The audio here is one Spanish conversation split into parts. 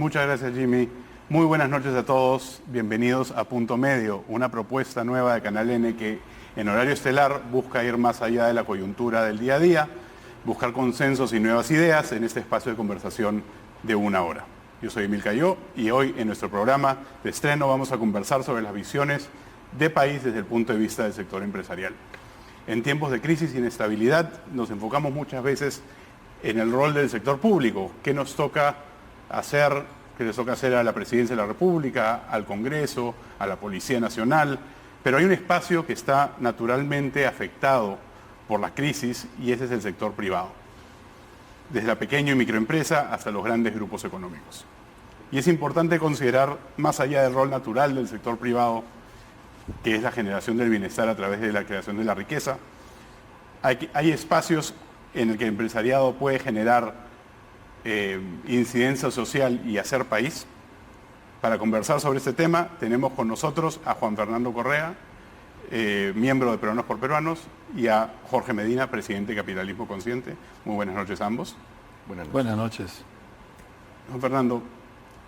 Muchas gracias, Jimmy. Muy buenas noches a todos. Bienvenidos a Punto Medio, una propuesta nueva de Canal N que en horario estelar busca ir más allá de la coyuntura del día a día, buscar consensos y nuevas ideas en este espacio de conversación de una hora. Yo soy Emil Cayó y hoy en nuestro programa de estreno vamos a conversar sobre las visiones de país desde el punto de vista del sector empresarial. En tiempos de crisis e inestabilidad nos enfocamos muchas veces en el rol del sector público, qué nos toca hacer, qué les toca hacer a la Presidencia de la República, al Congreso, a la Policía Nacional, pero hay un espacio que está naturalmente afectado por la crisis y ese es el sector privado, desde la pequeña y microempresa hasta los grandes grupos económicos. Y es importante considerar, más allá del rol natural del sector privado, que es la generación del bienestar a través de la creación de la riqueza, hay espacios en el que el empresariado puede generar incidencia social y hacer país. Para conversar sobre este tema tenemos con nosotros a Juan Fernando Correa, miembro de Peruanos por Peruanos, y a Jorge Medina, presidente de Capitalismo Consciente. Muy buenas noches a ambos. Buenas noches. Buenas noches. Juan Fernando,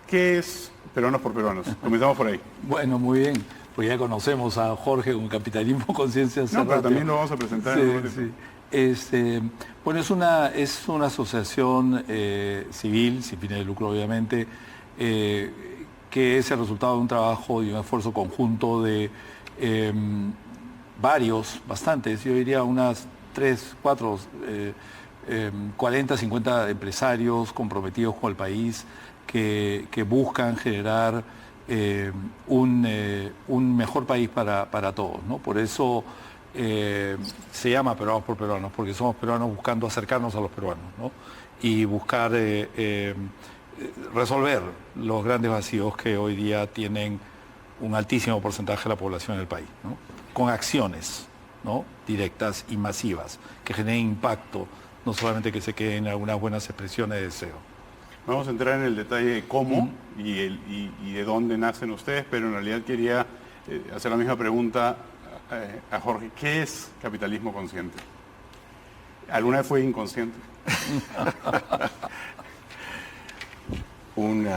¿qué es Peruanos por Peruanos? Comenzamos por ahí. Bueno, muy bien, pues ya conocemos a Jorge con Capitalismo Conciencia. No, pero también lo vamos a presentar. Bueno, es una asociación civil, sin fines de lucro obviamente, que es el resultado de un trabajo y un esfuerzo conjunto de bastantes, yo diría unas 3, 4, 40, 50 empresarios comprometidos con el país que buscan generar un mejor país para todos, ¿no? Por eso se llama Peruanos por Peruanos, porque somos peruanos buscando acercarnos a los peruanos, ¿no? Y buscar resolver los grandes vacíos que hoy día tienen un altísimo porcentaje de la población en el país, ¿no? Con acciones, ¿no?, directas y masivas que generen impacto, no solamente que se queden algunas buenas expresiones de deseo. Vamos a entrar en el detalle de cómo y de dónde nacen ustedes, pero en realidad quería hacer la misma pregunta a Jorge. ¿Qué es capitalismo consciente? ¿Alguna vez fue inconsciente? Un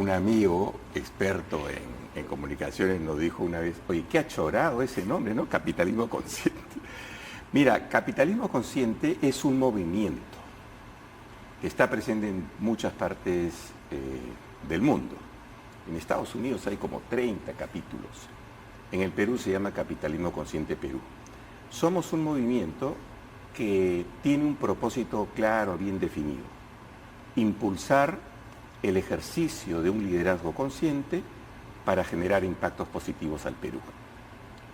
amigo experto en comunicaciones nos dijo una vez, oye, qué achorado ese nombre, ¿no? Capitalismo consciente. Mira, capitalismo consciente es un movimiento que está presente en muchas partes del mundo. En Estados Unidos hay como 30 capítulos. En el Perú se llama Capitalismo Consciente Perú. Somos un movimiento que tiene un propósito claro, bien definido. Impulsar el ejercicio de un liderazgo consciente para generar impactos positivos al Perú.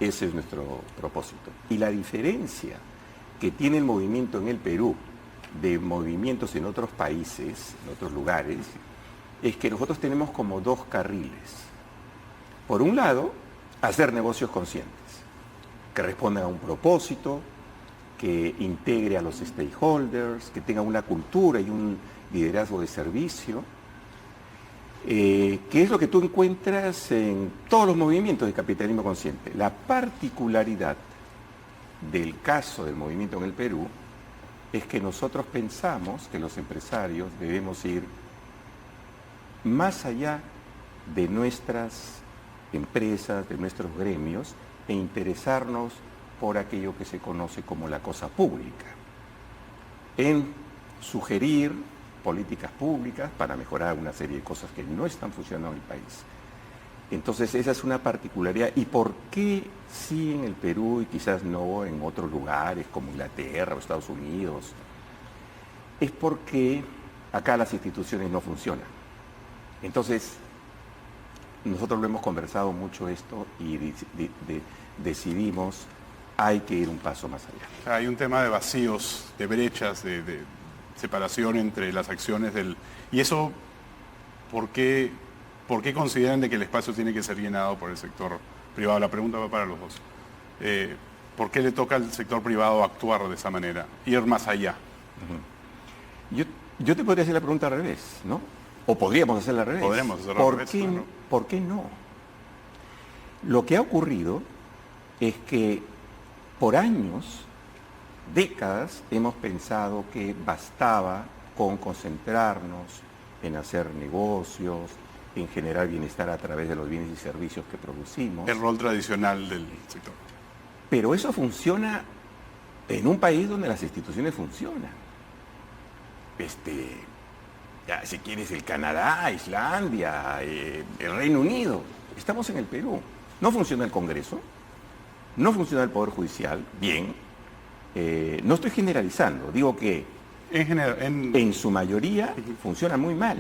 Ese es nuestro propósito. Y la diferencia que tiene el movimiento en el Perú de movimientos en otros países, en otros lugares, es que nosotros tenemos como dos carriles. Por un lado, hacer negocios conscientes, que respondan a un propósito, que integre a los stakeholders, que tenga una cultura y un liderazgo de servicio, que es lo que tú encuentras en todos los movimientos de capitalismo consciente. La particularidad del caso del movimiento en el Perú es que nosotros pensamos que los empresarios debemos ir más allá de nuestras empresas, de nuestros gremios, e interesarnos por aquello que se conoce como la cosa pública, en sugerir políticas públicas para mejorar una serie de cosas que no están funcionando en el país. Entonces esa es una particularidad. ¿Y por qué sí en el Perú y quizás no en otros lugares como Inglaterra o Estados Unidos? Es porque acá las instituciones no funcionan. Entonces, nosotros lo hemos conversado mucho esto y decidimos, hay que ir un paso más allá. Hay un tema de vacíos, de brechas, de separación entre las acciones del... Y eso, ¿por qué consideran de que el espacio tiene que ser llenado por el sector privado? La pregunta va para los dos. ¿Por qué le toca al sector privado actuar de esa manera, ir más allá? Yo te podría hacer la pregunta al revés, ¿no? O podríamos hacerla al revés. Podremos hacerla al revés. Claro. ¿Por qué no? Lo que ha ocurrido es que por años, décadas, hemos pensado que bastaba con concentrarnos en hacer negocios, en generar bienestar a través de los bienes y servicios que producimos. El rol tradicional del sector. Pero eso funciona en un país donde las instituciones funcionan. Ya, si quieres, el Canadá, Islandia, el Reino Unido. Estamos en el Perú. No funciona el Congreso, no funciona el Poder Judicial, bien. No estoy generalizando, digo que en su mayoría funciona muy mal.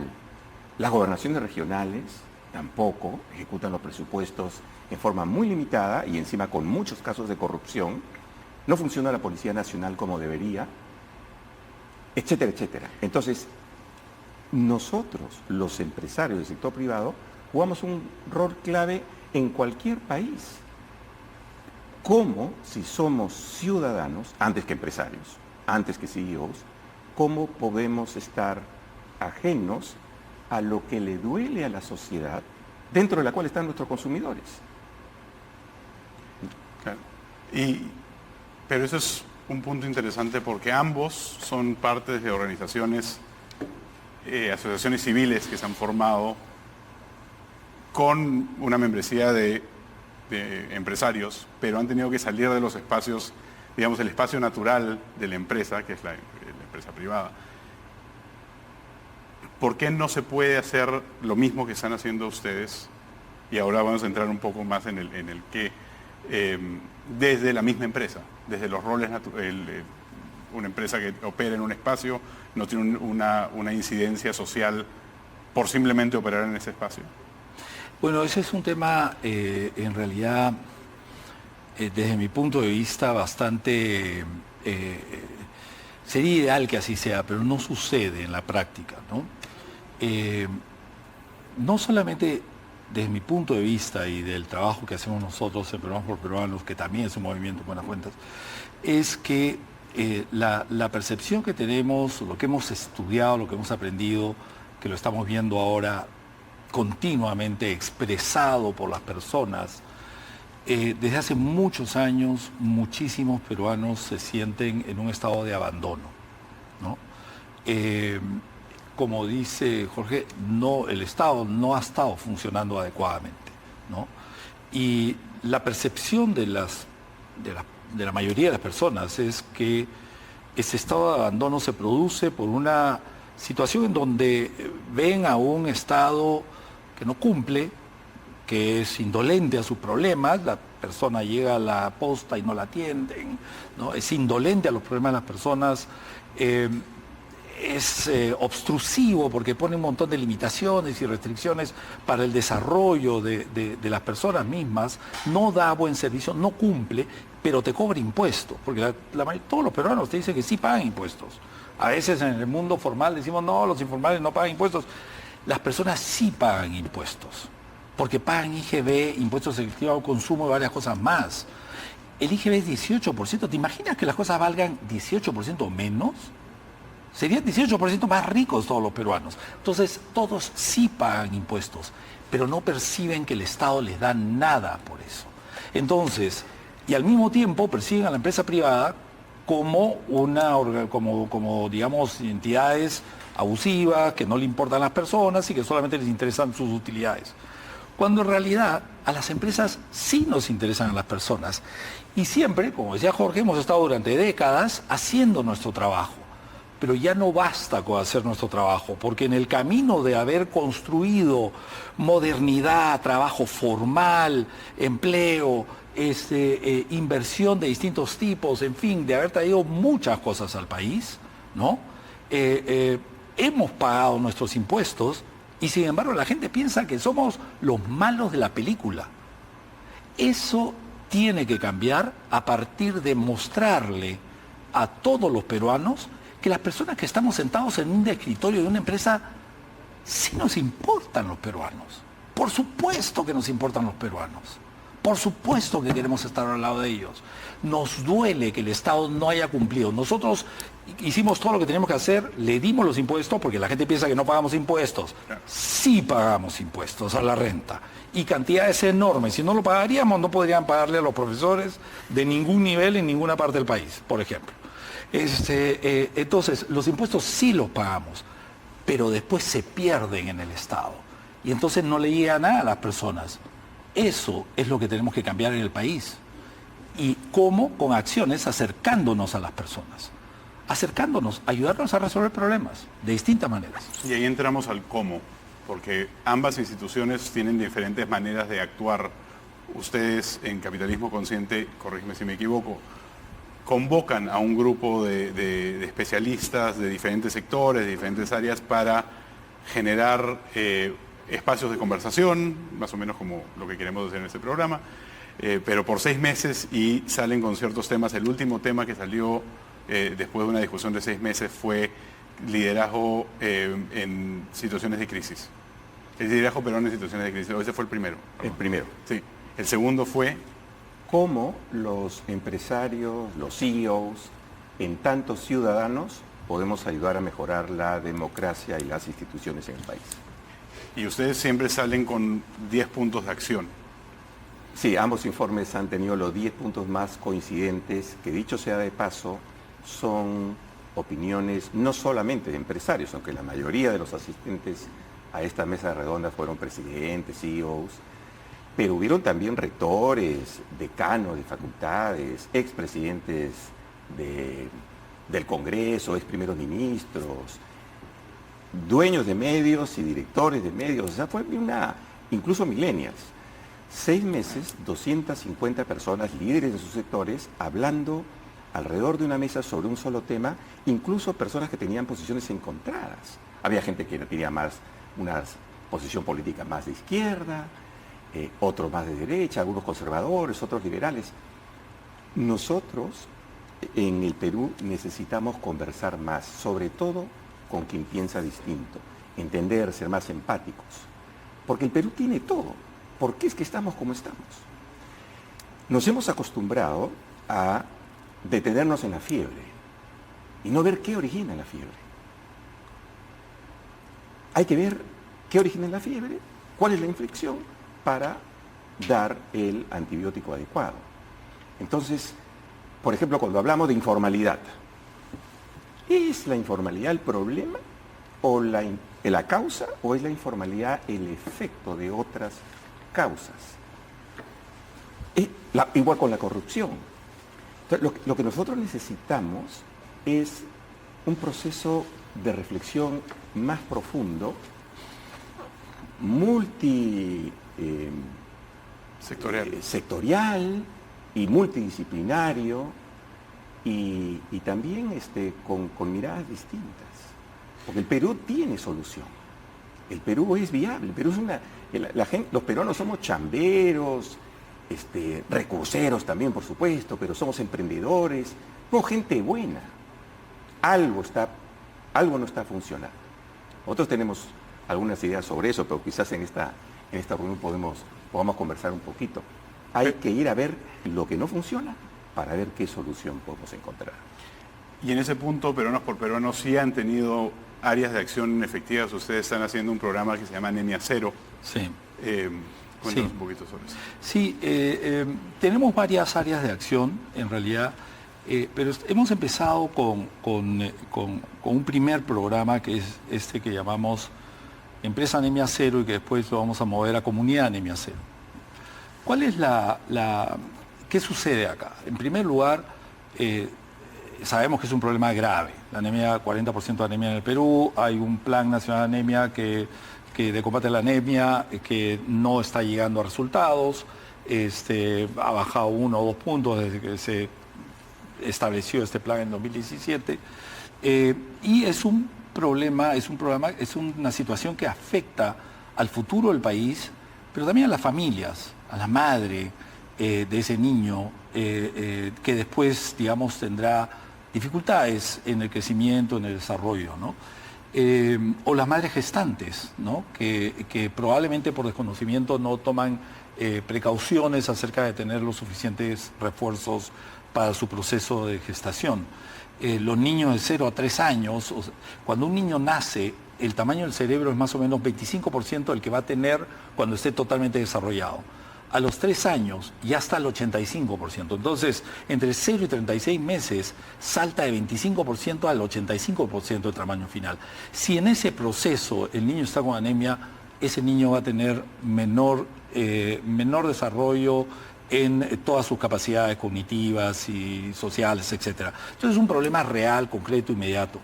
Las gobernaciones regionales tampoco ejecutan los presupuestos en forma muy limitada y encima con muchos casos de corrupción. No funciona la Policía Nacional como debería, etcétera, etcétera. Entonces, nosotros, los empresarios del sector privado, jugamos un rol clave en cualquier país. ¿Cómo, si somos ciudadanos, antes que empresarios, antes que CEOs, cómo podemos estar ajenos a lo que le duele a la sociedad, dentro de la cual están nuestros consumidores? Claro. Pero eso es un punto interesante porque ambos son parte de organizaciones, asociaciones civiles que se han formado con una membresía de empresarios, pero han tenido que salir de los espacios, digamos, el espacio natural de la empresa, que es la empresa privada. ¿Por qué no se puede hacer lo mismo que están haciendo ustedes? Y ahora vamos a entrar un poco más en el qué, desde la misma empresa, desde los roles una empresa que opera en un espacio no tiene una incidencia social por simplemente operar en ese espacio. Bueno, ese es un tema, en realidad, desde mi punto de vista, bastante... sería ideal que así sea, pero no sucede en la práctica, ¿no? No solamente desde mi punto de vista y del trabajo que hacemos nosotros en Peruanos por Peruanos, que también es un movimiento, buenas cuentas, es que la percepción que tenemos, lo que hemos estudiado, lo que hemos aprendido, que lo estamos viendo ahora continuamente expresado por las personas, desde hace muchos años muchísimos peruanos se sienten en un estado de abandono, ¿no? Como dice Jorge, el Estado no ha estado funcionando adecuadamente, ¿no? Y la percepción de la mayoría de las personas es que ese estado de abandono se produce por una situación en donde ven a un Estado que no cumple, que es indolente a sus problemas, la persona llega a la posta y no la atienden, ¿no? Es indolente a los problemas de las personas, es obstrusivo porque pone un montón de limitaciones y restricciones para el desarrollo de las personas mismas, no da buen servicio, no cumple, pero te cobra impuestos, porque todos los peruanos te dicen que sí pagan impuestos. A veces en el mundo formal decimos, no, los informales no pagan impuestos. Las personas sí pagan impuestos, porque pagan IGB, impuestos selectivos al consumo y varias cosas más. El IGB es 18%. ¿Te imaginas que las cosas valgan 18% menos? Serían 18% más ricos todos los peruanos. Entonces, todos sí pagan impuestos, pero no perciben que el Estado les da nada por eso. Entonces, y al mismo tiempo persiguen a la empresa privada como digamos, entidades abusivas, que no le importan las personas y que solamente les interesan sus utilidades. Cuando en realidad a las empresas sí nos interesan a las personas. Y siempre, como decía Jorge, hemos estado durante décadas haciendo nuestro trabajo. Pero ya no basta con hacer nuestro trabajo, porque en el camino de haber construido modernidad, trabajo formal, empleo, inversión de distintos tipos, en fin, de haber traído muchas cosas al país, ¿no? Hemos pagado nuestros impuestos y sin embargo la gente piensa que somos los malos de la película. Eso tiene que cambiar a partir de mostrarle a todos los peruanos que las personas que estamos sentados en un escritorio de una empresa sí nos importan los peruanos. Por supuesto que nos importan los peruanos. Por supuesto que queremos estar al lado de ellos. Nos duele que el Estado no haya cumplido. Nosotros hicimos todo lo que teníamos que hacer, le dimos los impuestos, porque la gente piensa que no pagamos impuestos. Sí pagamos impuestos a la renta. Y cantidades enormes. Si no lo pagaríamos, no podrían pagarle a los profesores de ningún nivel en ninguna parte del país, por ejemplo. Entonces, los impuestos sí los pagamos. pero después se pierden en el Estado. Y entonces no le llega nada a las personas. Eso es lo que tenemos que cambiar en el país. ¿Y cómo? Con acciones acercándonos a las personas. Acercándonos, ayudarnos a resolver problemas de distintas maneras. Y ahí entramos al cómo, porque ambas instituciones tienen diferentes maneras de actuar. Ustedes en Capitalismo Consciente, corrígeme si me equivoco, convocan a un grupo de especialistas de diferentes sectores, de diferentes áreas, para generar espacios de conversación, más o menos como lo que queremos hacer en este programa, pero por 6 meses y salen con ciertos temas. El último tema que salió después de una discusión de 6 meses fue liderazgo en situaciones de crisis. El liderazgo peruano en situaciones de crisis. Ese fue el primero. El primero. Sí. El segundo fue cómo los empresarios, los CEOs, en tantos ciudadanos, podemos ayudar a mejorar la democracia y las instituciones en el país. Y ustedes siempre salen con 10 puntos de acción. Sí, ambos informes han tenido los 10 puntos más coincidentes, que dicho sea de paso, son opiniones no solamente de empresarios, aunque la mayoría de los asistentes a esta mesa redonda fueron presidentes, CEOs, pero hubieron también rectores, decanos de facultades, expresidentes del Congreso, ex primeros ministros, dueños de medios y directores de medios. O sea, fue incluso millennials. 6 meses, 250 personas, líderes de sus sectores, hablando alrededor de una mesa sobre un solo tema, incluso personas que tenían posiciones encontradas. Había gente que tenía una posición política más de izquierda, otros más de derecha, algunos conservadores, otros liberales. Nosotros en el Perú necesitamos conversar más, sobre todo con quien piensa distinto, entender, ser más empáticos, porque el Perú tiene todo. ¿Por qué es que estamos como estamos? Nos hemos acostumbrado a detenernos en la fiebre y no ver qué origina la fiebre. Hay que ver qué origina la fiebre, cuál es la infección, para dar el antibiótico adecuado. Entonces, por ejemplo, cuando hablamos de informalidad, ¿es la informalidad el problema o la causa, o es la informalidad el efecto de otras causas? Igual con la corrupción. Entonces, lo que nosotros necesitamos es un proceso de reflexión más profundo, sectorial y multidisciplinario, y también con miradas distintas. Porque el Perú tiene solución. El Perú es viable. El Perú es los peruanos somos chamberos, recurseros también, por supuesto, pero somos emprendedores, somos gente buena. Algo no está funcionando. Nosotros tenemos algunas ideas sobre eso, pero quizás en esta reunión podamos conversar un poquito. Hay que ir a ver lo que no funciona para ver qué solución podemos encontrar. Y en ese punto, Peruanos por Peruanos sí han tenido áreas de acción efectivas. Ustedes están haciendo un programa que se llama Anemia Cero. Sí. Cuéntanos un poquito sobre eso. Sí, tenemos varias áreas de acción, en realidad, pero hemos empezado con un primer programa que es este que llamamos Empresa Anemia Cero, y que después lo vamos a mover a Comunidad Anemia Cero. ¿Cuál es qué sucede acá? En primer lugar, sabemos que es un problema grave. La anemia, 40% de anemia en el Perú, hay un plan nacional de anemia de combate a la anemia que no está llegando a resultados, ha bajado 1 o 2 puntos desde que se estableció este plan en 2017, y es una situación que afecta al futuro del país, pero también a las familias, a la madre de ese niño, que después, digamos, tendrá dificultades en el crecimiento, en el desarrollo, ¿no? O las madres gestantes, ¿no? que probablemente por desconocimiento no toman precauciones acerca de tener los suficientes refuerzos para su proceso de gestación. Los niños de 0 a 3 años, cuando un niño nace, el tamaño del cerebro es más o menos 25% del que va a tener cuando esté totalmente desarrollado. a los 3 años ya está al 85%. Entonces, entre 0 y 36 meses salta de 25% al 85% de tamaño final. Si en ese proceso el niño está con anemia, ese niño va a tener menor desarrollo en todas sus capacidades cognitivas y sociales, etc. Entonces es un problema real, concreto, inmediato.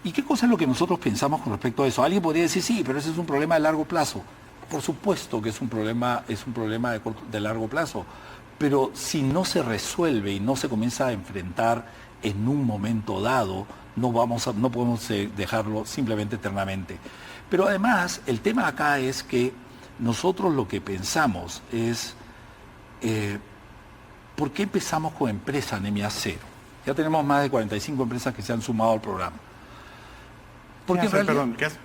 ¿Y qué cosa es lo que nosotros pensamos con respecto a eso? Alguien podría decir, sí, pero ese es un problema de largo plazo. Por supuesto que es un problema de largo plazo, pero si no se resuelve y no se comienza a enfrentar en un momento dado, no podemos dejarlo simplemente eternamente. Pero además, el tema acá es que nosotros lo que pensamos es, ¿por qué empezamos con Empresa Anemia Cero? Ya tenemos más de 45 empresas que se han sumado al programa. Porque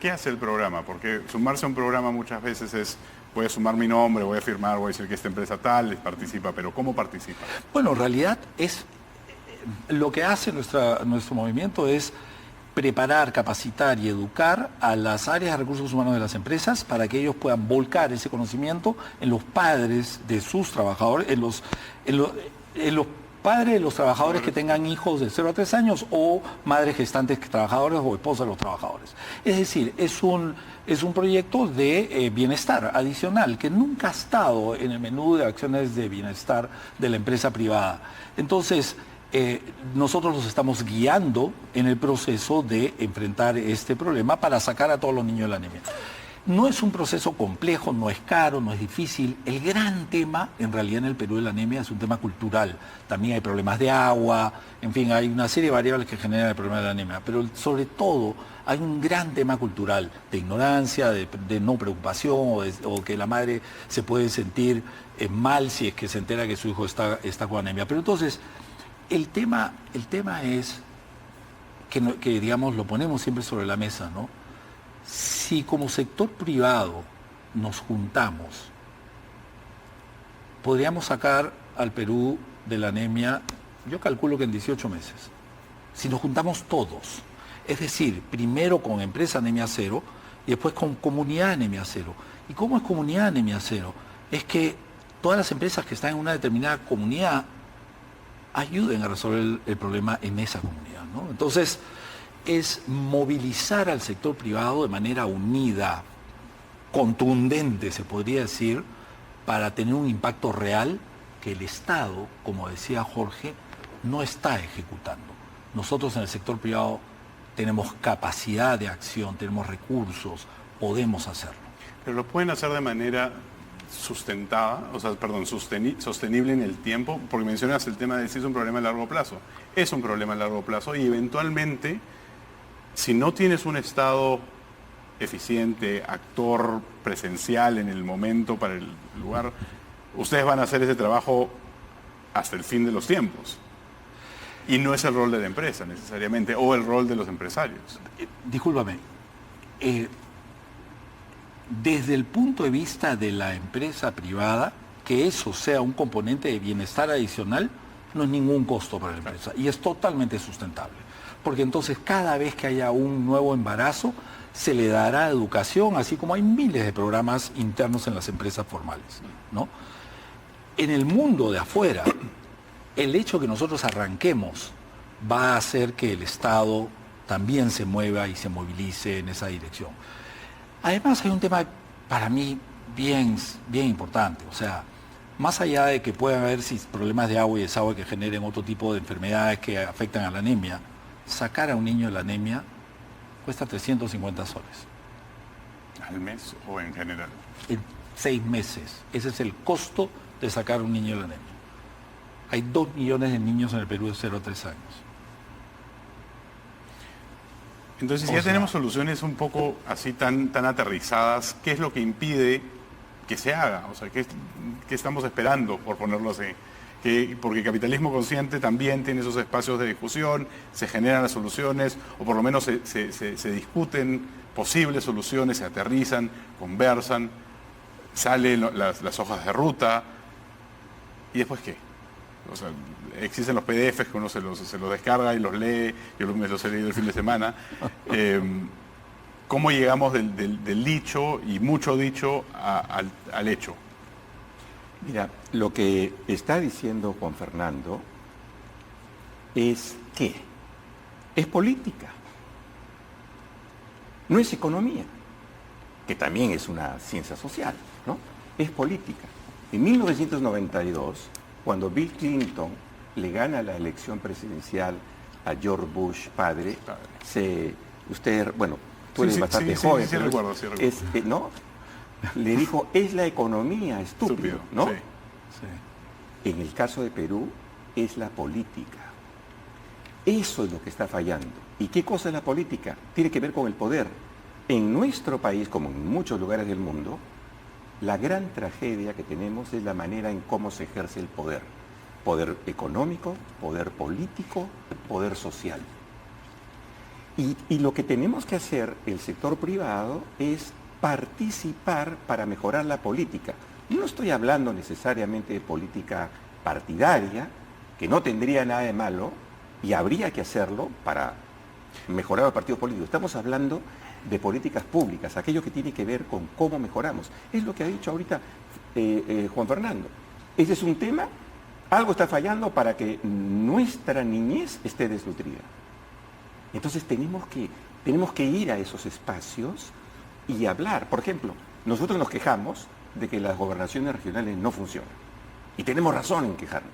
¿Qué hace el programa? Porque sumarse a un programa muchas veces voy a sumar mi nombre, voy a firmar, voy a decir que esta empresa tal participa, pero ¿cómo participa? Bueno, en realidad lo que hace nuestro movimiento es preparar, capacitar y educar a las áreas de recursos humanos de las empresas para que ellos puedan volcar ese conocimiento en los padres de sus trabajadores, en los padres de los trabajadores que tengan hijos de 0 a 3 años o madres gestantes trabajadores o esposas de los trabajadores. Es decir, es un proyecto de bienestar adicional que nunca ha estado en el menú de acciones de bienestar de la empresa privada. Entonces, nosotros los estamos guiando en el proceso de enfrentar este problema para sacar a todos los niños de la anemia. No es un proceso complejo, no es caro, no es difícil. El gran tema, en realidad, en el Perú de la anemia es un tema cultural. También hay problemas de agua, en fin, hay una serie de variables que generan el problema de la anemia. Pero sobre todo hay un gran tema cultural de ignorancia, de no preocupación o que la madre se puede sentir mal si es que se entera que su hijo está con anemia. Pero entonces, el tema es que digamos, lo ponemos siempre sobre la mesa, ¿no? Si como sector privado nos juntamos, podríamos sacar al Perú de la anemia, yo calculo que en 18 meses. Si nos juntamos todos, es decir, primero con Empresa Anemia Cero y después con Comunidad Anemia Cero. ¿Y cómo es Comunidad Anemia Cero? Es que todas las empresas que están en una determinada comunidad ayuden a resolver el problema en esa comunidad, ¿no? Entonces, es movilizar al sector privado de manera unida, contundente, se podría decir, para tener un impacto real que el Estado, como decía Jorge, no está ejecutando. Nosotros en el sector privado tenemos capacidad de acción, tenemos recursos, podemos hacerlo. Pero lo pueden hacer de manera sostenible en el tiempo, porque mencionas el tema de si es un problema a largo plazo. Es un problema a largo plazo y eventualmente, si no tienes un Estado eficiente, actor presencial en el momento para el lugar, ustedes van a hacer ese trabajo hasta el fin de los tiempos. Y no es el rol de la empresa necesariamente, o el rol de los empresarios. Discúlpame. Desde el punto de vista de la empresa privada, que eso sea un componente de bienestar adicional, no es ningún costo para la empresa y es totalmente sustentable. Porque entonces cada vez que haya un nuevo embarazo, se le dará educación, así como hay miles de programas internos en las empresas formales, ¿no? En el mundo de afuera, el hecho que nosotros arranquemos va a hacer que el Estado también se mueva y se movilice en esa dirección. Además hay un tema para mí bien importante, o sea, más allá de que pueda haber problemas de agua y desagüe que generen otro tipo de enfermedades que afectan a la anemia, sacar a un niño de la anemia cuesta 350 soles. ¿Al mes o en general? En 6 meses. Ese es el costo de sacar a un niño de la anemia. Hay 2 millones de niños en el Perú de 0 a 3 años. Entonces, si ya tenemos soluciones un poco así tan aterrizadas, ¿qué es lo que impide que se haga? O sea, ¿qué estamos esperando, por ponerlo así? Porque Capitalismo Consciente también tiene esos espacios de discusión, se generan las soluciones, o por lo menos se discuten posibles soluciones, se aterrizan, conversan, salen las hojas de ruta, ¿y después qué? O sea, existen los PDFs que uno se los descarga y los lee, yo me los he leído el fin de semana. ¿Cómo llegamos del dicho y mucho dicho al hecho? Mira, lo que está diciendo Juan Fernando es que es política, no es economía, que también es una ciencia social, ¿no? Es política. En 1992, cuando Bill Clinton le gana la elección presidencial a George Bush padre, tú eres bastante joven, sí, recuerdo. ¿no? Le dijo, es la economía, estúpido, ¿no? Sí. Sí. En el caso de Perú, es la política. Eso es lo que está fallando. ¿Y qué cosa es la política? Tiene que ver con el poder. En nuestro país, como en muchos lugares del mundo, la gran tragedia que tenemos es la manera en cómo se ejerce el poder. Poder económico, poder político, poder social. Y lo que tenemos que hacer el sector privado es participar para mejorar la política. No estoy hablando necesariamente de política partidaria, que no tendría nada de malo, y habría que hacerlo para mejorar los partidos políticos. Estamos hablando de políticas públicas, aquello que tiene que ver con cómo mejoramos. Es lo que ha dicho ahorita Juan Fernando. Ese es un tema, algo está fallando para que nuestra niñez esté desnutrida. Entonces tenemos que ir a esos espacios y hablar. Por ejemplo, nosotros nos quejamos de que las gobernaciones regionales no funcionan. Y tenemos razón en quejarnos.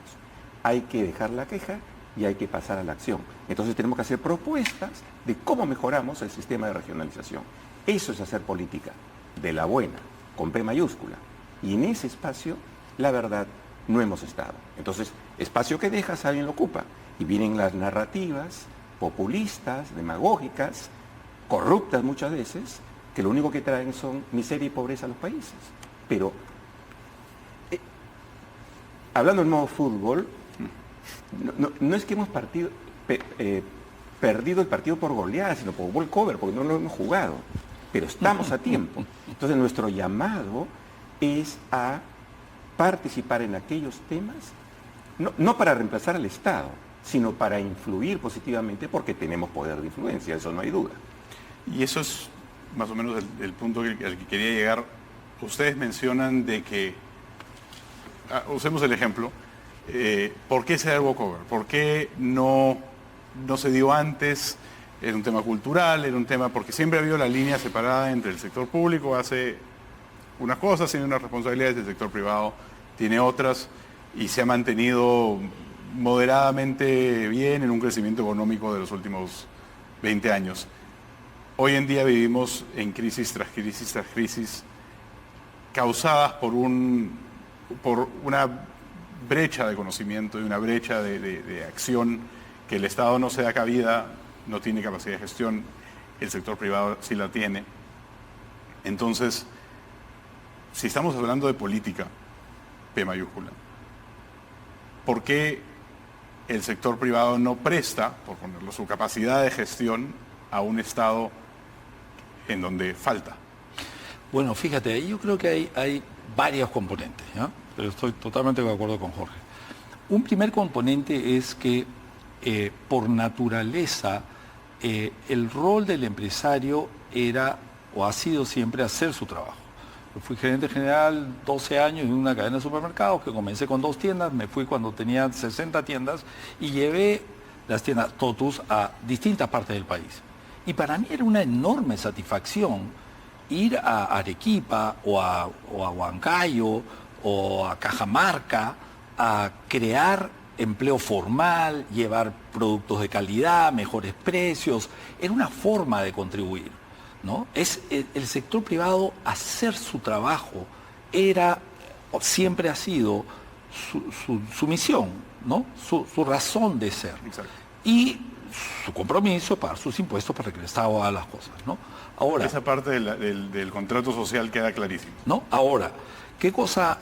Hay que dejar la queja y hay que pasar a la acción. Entonces tenemos que hacer propuestas de cómo mejoramos el sistema de regionalización. Eso es hacer política, de la buena, con P mayúscula. Y en ese espacio, la verdad, no hemos estado. Entonces, espacio que dejas, alguien lo ocupa. Y vienen las narrativas populistas, demagógicas, corruptas muchas veces, que lo único que traen son miseria y pobreza a los países. Pero, hablando en modo fútbol, no es que hemos perdido el partido por goleada, sino por walkover, porque no lo hemos jugado. Pero estamos a tiempo. Entonces, nuestro llamado es a participar en aquellos temas, no para reemplazar al Estado, sino para influir positivamente, porque tenemos poder de influencia, eso no hay duda. Y eso es más o menos el punto al que quería llegar. Ustedes mencionan de que, usemos el ejemplo, ¿por qué se da el walkover? ¿Por qué no se dio antes? Era un tema cultural, era un tema, porque siempre ha habido la línea separada entre el sector público, hace unas cosas, tiene unas responsabilidades, el sector privado tiene otras, y se ha mantenido moderadamente bien en un crecimiento económico de los últimos 20 años. Hoy en día vivimos en crisis tras crisis tras crisis, causadas por una brecha de conocimiento y una brecha de acción que el Estado no se da cabida, no tiene capacidad de gestión, el sector privado sí la tiene. Entonces, si estamos hablando de política, P mayúscula, ¿por qué el sector privado no presta, por ponerlo, su capacidad de gestión a un Estado en donde falta? Bueno, fíjate, yo creo que hay varios componentes, ¿no? Pero estoy totalmente de acuerdo con Jorge. Un primer componente es que por naturaleza el rol del empresario era o ha sido siempre hacer su trabajo. Yo fui gerente general 12 años en una cadena de supermercados que comencé con 2 tiendas, me fui cuando tenía 60 tiendas y llevé las tiendas Totus a distintas partes del país. Y para mí era una enorme satisfacción ir a Arequipa o a Huancayo o a Cajamarca a crear empleo formal, llevar productos de calidad, mejores precios. Era una forma de contribuir, ¿no? Es el sector privado hacer su trabajo siempre ha sido su misión, ¿no? Su razón de ser. Exacto. Y su compromiso, pagar sus impuestos para que el Estado haga las cosas, ¿no? Ahora, esa parte del contrato social queda clarísimo. ¿no? Ahora, ¿qué cosa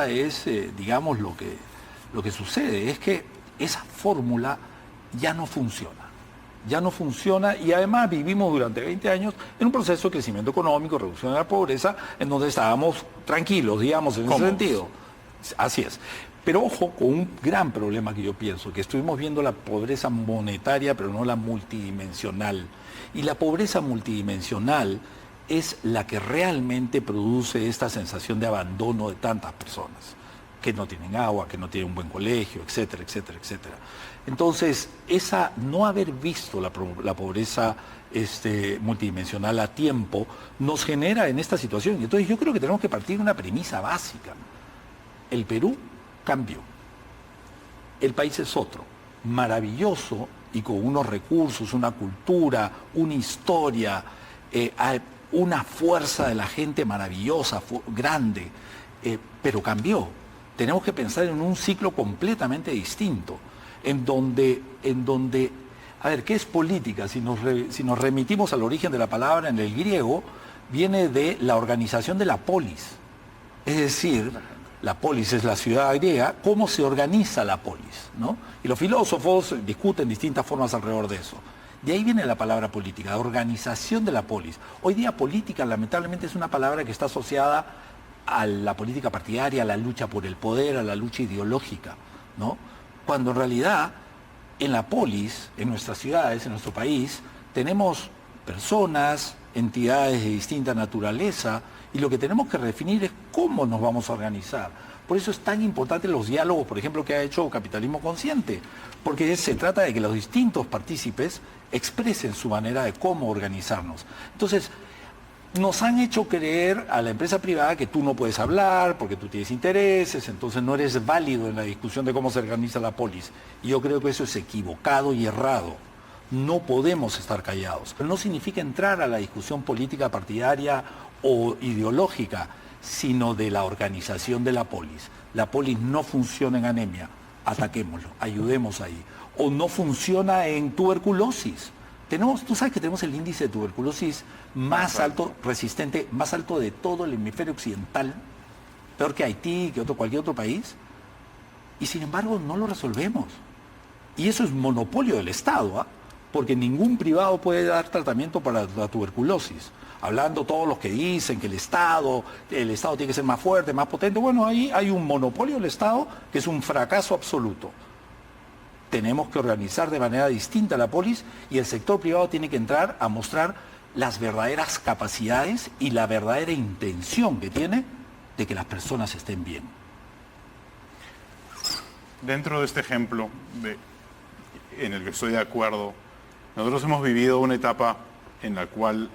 es, digamos, lo que sucede? Es que esa fórmula ya no funciona. Ya no funciona y además vivimos durante 20 años en un proceso de crecimiento económico, reducción de la pobreza, en donde estábamos tranquilos, digamos, en ese sentido. Así es. Pero ojo, con un gran problema que yo pienso, que estuvimos viendo la pobreza monetaria, pero no la multidimensional. Y la pobreza multidimensional es la que realmente produce esta sensación de abandono de tantas personas, que no tienen agua, que no tienen un buen colegio, etcétera, etcétera, etcétera. Entonces, no haber visto la pobreza multidimensional a tiempo nos genera en esta situación. Entonces, yo creo que tenemos que partir de una premisa básica. El Perú cambió. El país es otro, maravilloso y con unos recursos, una cultura, una historia, una fuerza de la gente maravillosa, grande, pero cambió. Tenemos que pensar en un ciclo completamente distinto, en donde, a ver, ¿qué es política? Si nos remitimos al origen de la palabra en el griego, viene de la organización de la polis. Es decir, la polis es la ciudad griega, ¿cómo se organiza la polis? ¿No? Y los filósofos discuten distintas formas alrededor de eso. De ahí viene la palabra política, la organización de la polis. Hoy día política, lamentablemente, es una palabra que está asociada a la política partidaria, a la lucha por el poder, a la lucha ideológica, ¿no? Cuando en realidad en la polis, en nuestras ciudades, en nuestro país, tenemos personas, entidades de distinta naturaleza, y lo que tenemos que definir es cómo nos vamos a organizar. Por eso es tan importante los diálogos, por ejemplo, que ha hecho Capitalismo Consciente, porque se trata de que los distintos partícipes expresen su manera de cómo organizarnos. Entonces, nos han hecho creer a la empresa privada que tú no puedes hablar porque tú tienes intereses, entonces no eres válido en la discusión de cómo se organiza la polis. Y yo creo que eso es equivocado y errado. No podemos estar callados. Pero no significa entrar a la discusión política partidaria o ideológica, sino de la organización de la polis. La polis no funciona en anemia, ataquémoslo, ayudemos ahí. O no funciona en tuberculosis. Tú sabes que tenemos el índice de tuberculosis más alto, resistente, más alto de todo el hemisferio occidental, peor que Haití, que cualquier otro país, y sin embargo no lo resolvemos. Y eso es monopolio del Estado, ¿ah? Porque ningún privado puede dar tratamiento para la tuberculosis. Hablando todos los que dicen que el Estado tiene que ser más fuerte, más potente, bueno, ahí hay un monopolio del Estado que es un fracaso absoluto. Tenemos que organizar de manera distinta la polis y el sector privado tiene que entrar a mostrar las verdaderas capacidades y la verdadera intención que tiene de que las personas estén bien. Dentro de este ejemplo en el que estoy de acuerdo, nosotros hemos vivido una etapa en la cual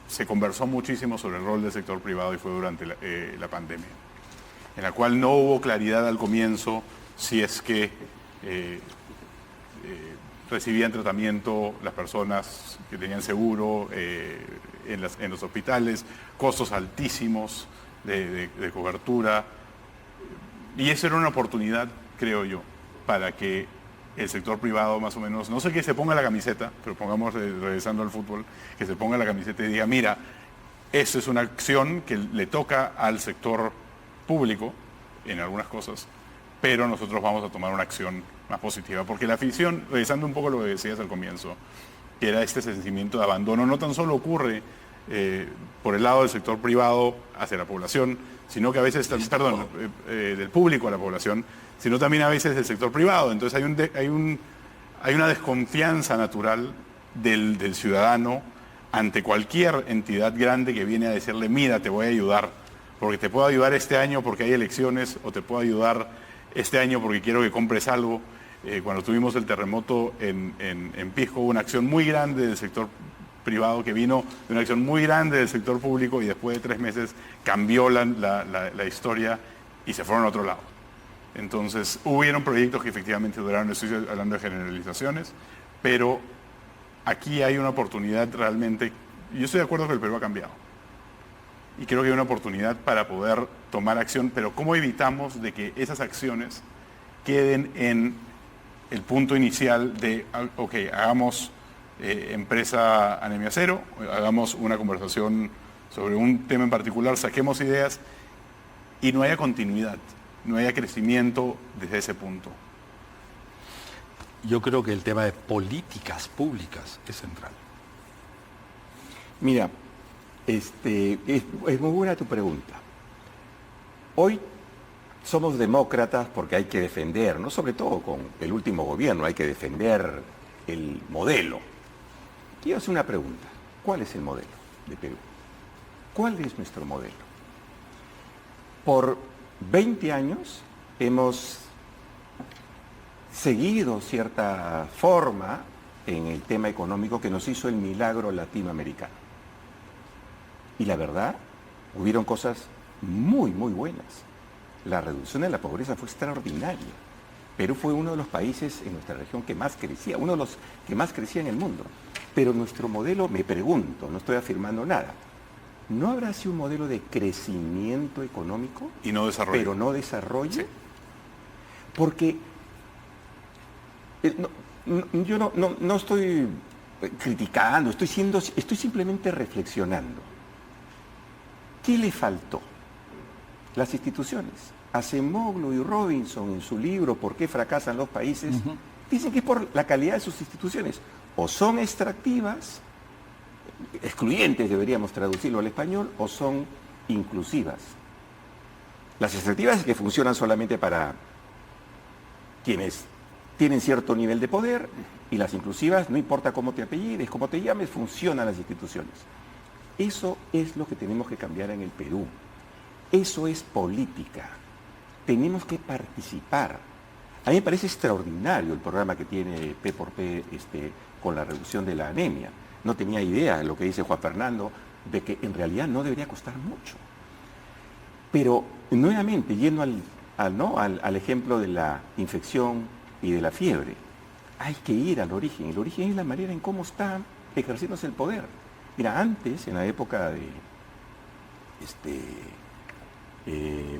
se conversó muchísimo sobre el rol del sector privado y fue durante la pandemia, en la cual no hubo claridad al comienzo si es que recibían tratamiento las personas que tenían seguro en los hospitales, costos altísimos de cobertura. Y esa era una oportunidad, creo yo, para que el sector privado más o menos, no sé que se ponga la camiseta, pero pongamos, regresando al fútbol, que se ponga la camiseta y diga, mira, esto es una acción que le toca al sector público en algunas cosas, pero nosotros vamos a tomar una acción más positiva. Porque la afición, regresando un poco a lo que decías al comienzo, que era este sentimiento de abandono, no tan solo ocurre por el lado del sector privado hacia la población, sino que a veces, del público a la población, sino también a veces del sector privado. Entonces hay una desconfianza natural del ciudadano ante cualquier entidad grande que viene a decirle, mira, te voy a ayudar, porque te puedo ayudar este año porque hay elecciones, o te puedo ayudar este año porque quiero que compres algo. Cuando tuvimos el terremoto en Pisco, hubo una acción muy grande del sector privado que vino de una acción muy grande del sector público y después de 3 meses cambió la historia y se fueron a otro lado. Entonces, hubieron proyectos que efectivamente duraron, no estoy hablando de generalizaciones, pero aquí hay una oportunidad realmente. Yo estoy de acuerdo que el Perú ha cambiado. Y creo que hay una oportunidad para poder tomar acción, pero ¿cómo evitamos de que esas acciones queden en el punto inicial de, ok, hagamos empresa anemia cero, hagamos una conversación sobre un tema en particular, saquemos ideas y no haya continuidad, no haya crecimiento desde ese punto? Yo creo que el tema de políticas públicas es central. Mira, es muy buena tu pregunta. Hoy somos demócratas porque hay que defender, no sobre todo con el último gobierno, hay que defender el modelo. Quiero hacer una pregunta. ¿Cuál es el modelo de Perú? ¿Cuál es nuestro modelo? Por 20 años hemos seguido cierta forma en el tema económico que nos hizo el milagro latinoamericano. Y la verdad, hubieron cosas muy, muy buenas. La reducción de la pobreza fue extraordinaria. Perú fue uno de los países en nuestra región que más crecía, uno de los que más crecía en el mundo. Pero nuestro modelo, me pregunto, no estoy afirmando nada, ¿no habrá sido un modelo de crecimiento económico? Y no desarrollo. Pero no desarrollo. Sí. Porque yo no estoy criticando, estoy simplemente reflexionando. ¿Qué le faltó? Las instituciones. Acemoglu y Robinson, en su libro ¿Por qué fracasan los países?, dicen que es por la calidad de sus instituciones. O son extractivas, excluyentes deberíamos traducirlo al español, o son inclusivas. Las extractivas es que funcionan solamente para quienes tienen cierto nivel de poder, y las inclusivas, no importa cómo te apellides, cómo te llames, funcionan las instituciones. Eso es lo que tenemos que cambiar en el Perú. Eso es política. Tenemos que participar. A mí me parece extraordinario el programa que tiene P por P con la reducción de la anemia. No tenía idea de lo que dice Juan Fernando, de que en realidad no debería costar mucho. Pero nuevamente, yendo al ejemplo de la infección y de la fiebre, hay que ir al origen. El origen es la manera en cómo está ejerciéndose el poder. Mira, antes, en la época de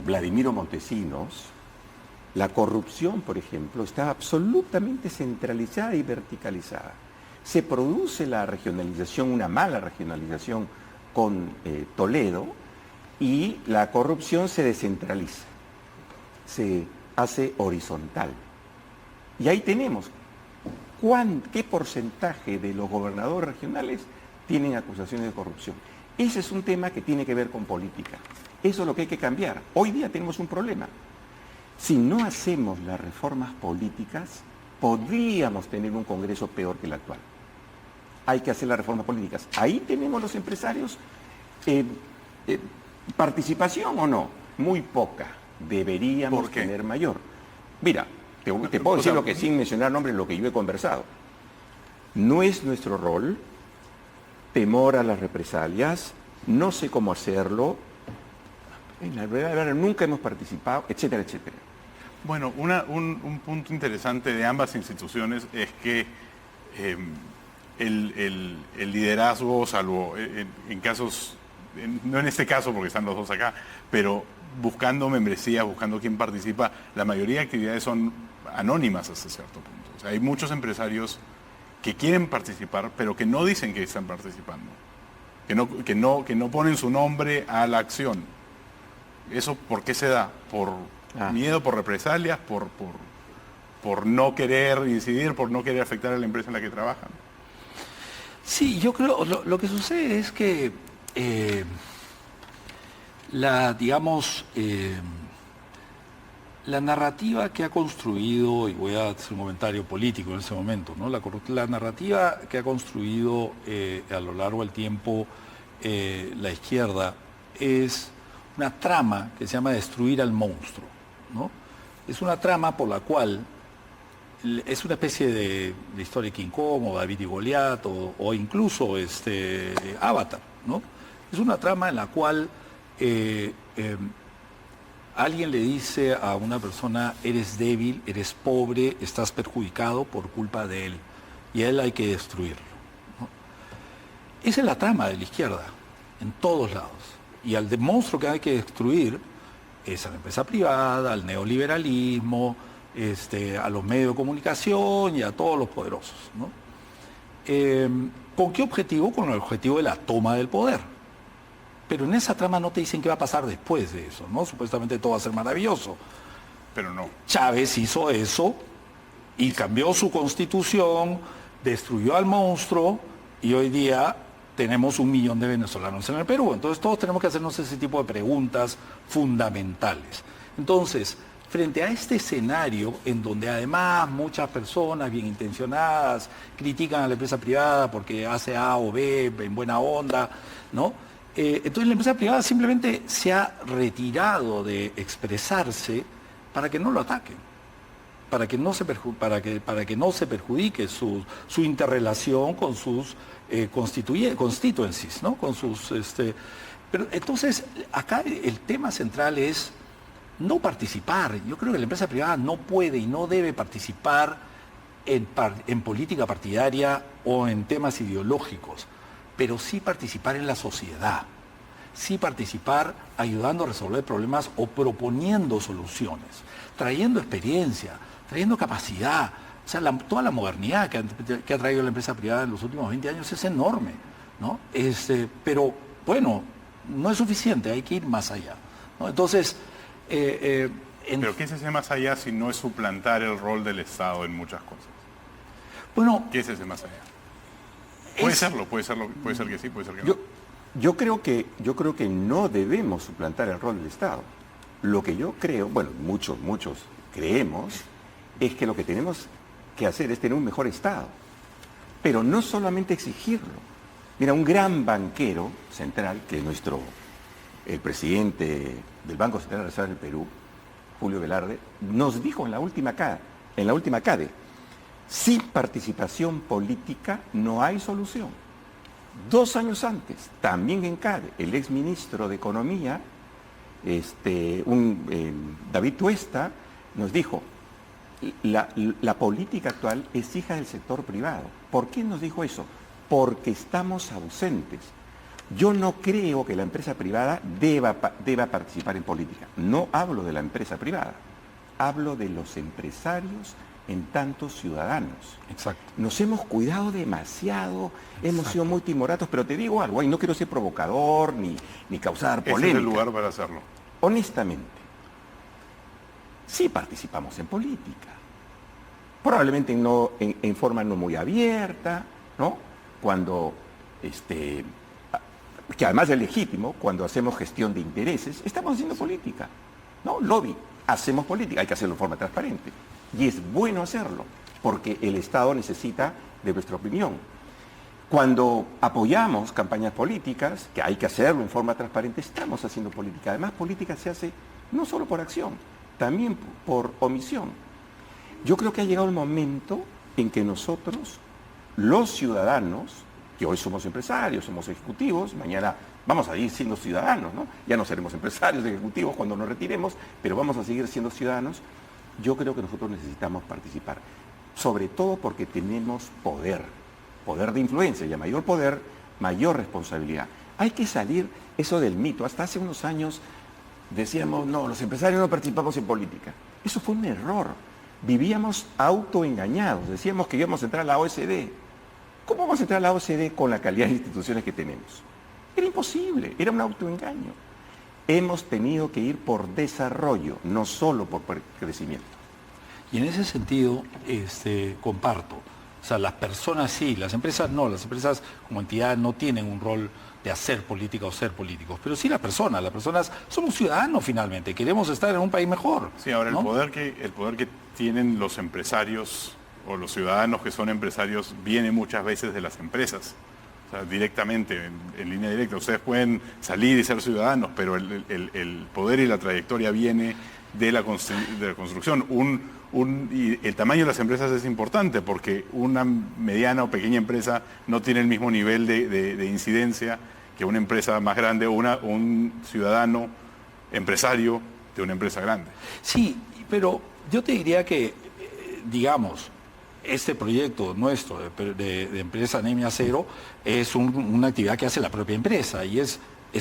Vladimiro Montesinos, la corrupción, por ejemplo, estaba absolutamente centralizada y verticalizada. Se produce la regionalización, una mala regionalización con Toledo, y la corrupción se descentraliza, se hace horizontal. Y ahí tenemos qué porcentaje de los gobernadores regionales tienen acusaciones de corrupción. Ese es un tema que tiene que ver con política. Eso es lo que hay que cambiar. Hoy día tenemos un problema. Si no hacemos las reformas políticas, podríamos tener un Congreso peor que el actual. Hay que hacer las reformas políticas. Ahí tenemos los empresarios. ¿Participación o no? Muy poca. Deberíamos tener mayor. Mira, te puedo decir lo que, sin mencionar nombres, lo que yo he conversado. No es nuestro rol, temor a las represalias, no sé cómo hacerlo, en la verdad nunca hemos participado, etcétera, etcétera. Bueno, un punto interesante de ambas instituciones es que el liderazgo, salvo en casos, no en este caso porque están los dos acá, pero buscando membresías, buscando quién participa, la mayoría de actividades son anónimas hasta cierto punto. O sea, hay muchos empresarios que quieren participar, pero que no dicen que están participando, que no ponen su nombre a la acción. ¿Eso por qué se da? ¿Por miedo, por represalias, por no querer incidir, por no querer afectar a la empresa en la que trabajan? Sí, yo creo, lo que sucede es que la narrativa que ha construido, y voy a hacer un comentario político en ese momento, ¿no? La narrativa que ha construido a lo largo del tiempo la izquierda es una trama que se llama destruir al monstruo, ¿no? Es una trama por la cual es una especie de historia de King Kong o David y Goliat o incluso Avatar, ¿no? Es una trama en la cual alguien le dice a una persona: eres débil, eres pobre, estás perjudicado por culpa de él, y a él hay que destruirlo, ¿no? Esa es la trama de la izquierda, en todos lados. Y al monstruo que hay que destruir es a la empresa privada, al neoliberalismo, a los medios de comunicación y a todos los poderosos, ¿no? ¿Con qué objetivo? Con el objetivo de la toma del poder. Pero en esa trama no te dicen qué va a pasar después de eso, ¿no? Supuestamente todo va a ser maravilloso. Pero no. Chávez hizo eso y cambió su constitución, destruyó al monstruo, y hoy día tenemos 1 millón de venezolanos en el Perú. Entonces todos tenemos que hacernos ese tipo de preguntas fundamentales. Entonces, frente a este escenario en donde además muchas personas bien intencionadas critican a la empresa privada porque hace A o B en buena onda, ¿no? Entonces la empresa privada simplemente se ha retirado de expresarse para que no lo ataquen, para que no se perjudique su interrelación con sus constituencies, ¿no? Con sus, pero entonces acá el tema central es no participar. Yo creo que la empresa privada no puede y no debe participar en política partidaria o en temas ideológicos, pero sí participar en la sociedad, sí participar ayudando a resolver problemas o proponiendo soluciones, trayendo experiencia, trayendo capacidad. O sea, toda la modernidad que ha traído la empresa privada en los últimos 20 años es enorme, ¿no? Pero bueno, no es suficiente, hay que ir más allá, ¿no? Entonces, ¿pero qué es ese más allá si no es suplantar el rol del Estado en muchas cosas? Bueno, ¿Qué es ese más allá? Puede ser que sí, puede ser que no. Yo creo que no debemos suplantar el rol del Estado. Lo que yo creo, bueno, muchos creemos, es que lo que tenemos que hacer es tener un mejor Estado. Pero no solamente exigirlo. Mira, un gran banquero central, que es el presidente del Banco Central de la Reserva del Perú, Julio Velarde, nos dijo en la última CADE, sin participación política no hay solución. 2 años antes, también en CADE, el exministro de Economía, David Tuesta, nos dijo, la política actual es hija del sector privado. ¿Por qué nos dijo eso? Porque estamos ausentes. Yo no creo que la empresa privada deba participar en política. No hablo de la empresa privada, hablo de los empresarios en tantos ciudadanos. exacto. Nos hemos cuidado demasiado, hemos sido muy timoratos, pero te digo algo, y no quiero ser provocador ni causar polémica. Ese es el lugar para hacerlo. Honestamente, sí participamos en política. Probablemente en forma no muy abierta, ¿no? Cuando, que además es legítimo, cuando hacemos gestión de intereses, estamos haciendo política, ¿no? Lobby, hacemos política, hay que hacerlo de forma transparente. Y es bueno hacerlo, porque el Estado necesita de nuestra opinión. Cuando apoyamos campañas políticas, que hay que hacerlo en forma transparente, estamos haciendo política. Además, política se hace no solo por acción, también por omisión. Yo creo que ha llegado el momento en que nosotros, los ciudadanos, que hoy somos empresarios, somos ejecutivos, mañana vamos a ir siendo ciudadanos, ¿no? Ya no seremos empresarios, ejecutivos cuando nos retiremos, pero vamos a seguir siendo ciudadanos. Yo creo que nosotros necesitamos participar, sobre todo porque tenemos poder de influencia, y a mayor poder, mayor responsabilidad. Hay que salir eso del mito. Hasta hace unos años decíamos, no, los empresarios no participamos en política. Eso fue un error. Vivíamos autoengañados, decíamos que íbamos a entrar a la OSD. ¿Cómo vamos a entrar a la OSD con la calidad de instituciones que tenemos? Era imposible, era un autoengaño. Hemos tenido que ir por desarrollo, no solo por crecimiento. Y en ese sentido, comparto. O sea, las personas sí, las empresas no. Las empresas como entidad no tienen un rol de hacer política o ser políticos. Pero sí las personas somos ciudadanos finalmente. Queremos estar en un país mejor. Sí, ahora, ¿no? el poder que tienen los empresarios o los ciudadanos que son empresarios viene muchas veces de las empresas. O sea, directamente, en línea directa. Ustedes pueden salir y ser ciudadanos, pero el poder y la trayectoria viene de la construcción. Y el tamaño de las empresas es importante porque una mediana o pequeña empresa no tiene el mismo nivel de incidencia que una empresa más grande o un ciudadano empresario de una empresa grande. Sí, pero yo te diría que, digamos, este proyecto nuestro de empresa Anemia Cero es una actividad que hace la propia empresa y es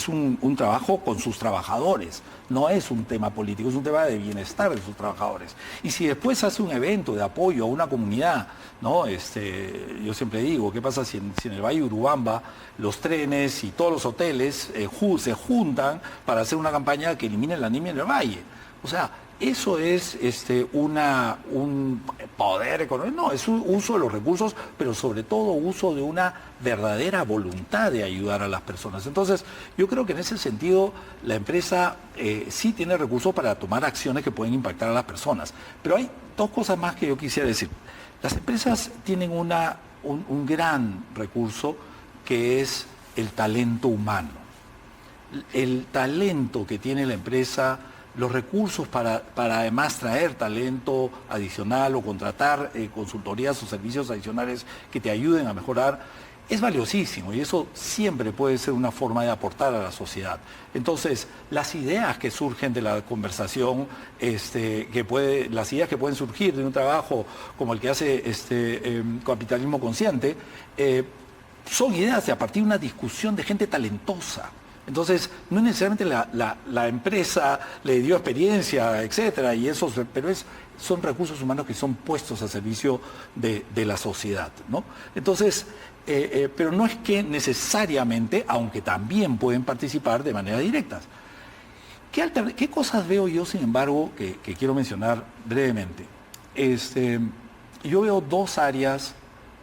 un trabajo con sus trabajadores, no es un tema político, es un tema de bienestar de sus trabajadores. Y si después hace un evento de apoyo a una comunidad, ¿no? Yo siempre digo, ¿qué pasa si en el Valle de Urubamba los trenes y todos los hoteles se juntan para hacer una campaña que elimine la anemia en el valle? O sea, eso es un poder económico, no, es un uso de los recursos, pero sobre todo uso de una verdadera voluntad de ayudar a las personas. Entonces, yo creo que en ese sentido la empresa sí tiene recursos para tomar acciones que pueden impactar a las personas. Pero hay 2 cosas más que yo quisiera decir. Las empresas tienen un gran recurso que es el talento humano. el talento que tiene la empresa, los recursos para además traer talento adicional o contratar consultorías o servicios adicionales que te ayuden a mejorar, es valiosísimo y eso siempre puede ser una forma de aportar a la sociedad. Entonces, las ideas que surgen de la conversación, las ideas que pueden surgir de un trabajo como el que hace Capitalismo Consciente, son ideas a partir de una discusión de gente talentosa. Entonces, no necesariamente la empresa le dio experiencia, etcétera, pero son recursos humanos que son puestos a servicio de la sociedad, ¿no? Entonces, pero no es que necesariamente, aunque también pueden participar de manera directa. ¿Qué cosas veo yo, sin embargo, que quiero mencionar brevemente? Yo veo dos áreas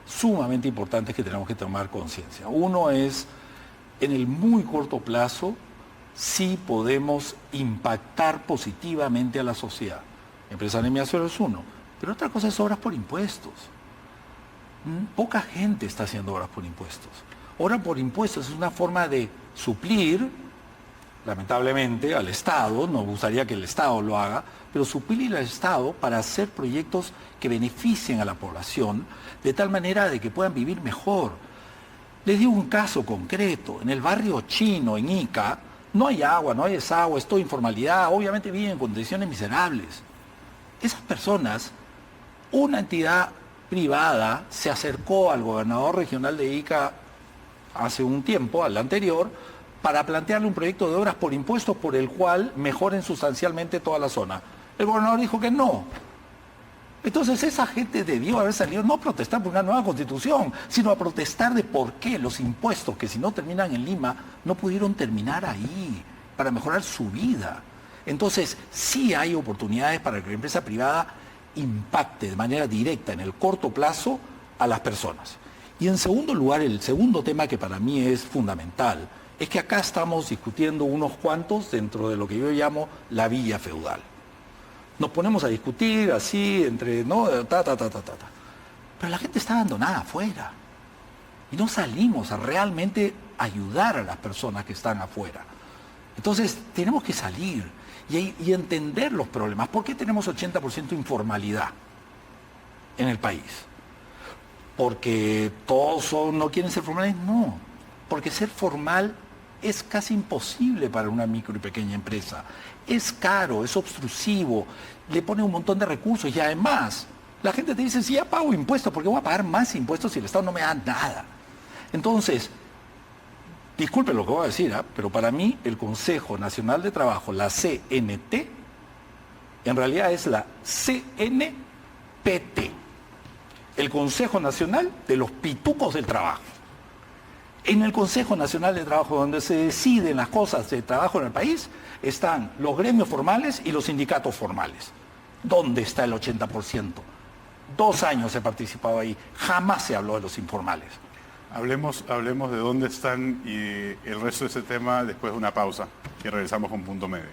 sumamente importantes que tenemos que tomar conciencia. Uno es, en el muy corto plazo, sí podemos impactar positivamente a la sociedad. Empresa anemia cero es uno, pero otra cosa es obras por impuestos. Poca gente está haciendo obras por impuestos. Obra por impuestos es una forma de suplir, lamentablemente, al Estado, nos gustaría que el Estado lo haga, pero suplir al Estado para hacer proyectos que beneficien a la población de tal manera de que puedan vivir mejor. Les digo un caso concreto. En el barrio chino, en Ica, no hay agua, no hay desagüe, es toda informalidad, obviamente viven en condiciones miserables. Esas personas, una entidad privada se acercó al gobernador regional de Ica hace un tiempo, al anterior, para plantearle un proyecto de obras por impuestos por el cual mejoren sustancialmente toda la zona. El gobernador dijo que no. Entonces esa gente debió haber salido no a protestar por una nueva constitución, sino a protestar de por qué los impuestos que si no terminan en Lima no pudieron terminar ahí, para mejorar su vida. Entonces sí hay oportunidades para que la empresa privada impacte de manera directa en el corto plazo a las personas. Y en segundo lugar, el segundo tema que para mí es fundamental, es que acá estamos discutiendo unos cuantos dentro de lo que yo llamo la villa feudal. Nos ponemos a discutir así, entre, ¿no? Pero la gente está abandonada afuera. Y no salimos a realmente ayudar a las personas que están afuera. Entonces, tenemos que salir y entender los problemas. ¿Por qué tenemos 80% informalidad en el país? ¿Porque todos no quieren ser formales? No. Porque ser formal es casi imposible para una micro y pequeña empresa. Es caro, es obstrusivo, le pone un montón de recursos y además la gente te dice, sí, ya pago impuestos, porque voy a pagar más impuestos si el Estado no me da nada. Entonces, disculpen lo que voy a decir, pero para mí el Consejo Nacional de Trabajo, la CNT, en realidad es la CNPT, el Consejo Nacional de los Pitucos del Trabajo. En el Consejo Nacional de Trabajo, donde se deciden las cosas de trabajo en el país, están los gremios formales y los sindicatos formales. ¿Dónde está el 80%? 2 años he participado ahí, jamás se habló de los informales. Hablemos de dónde están y el resto de ese tema después de una pausa y regresamos con Punto Medio.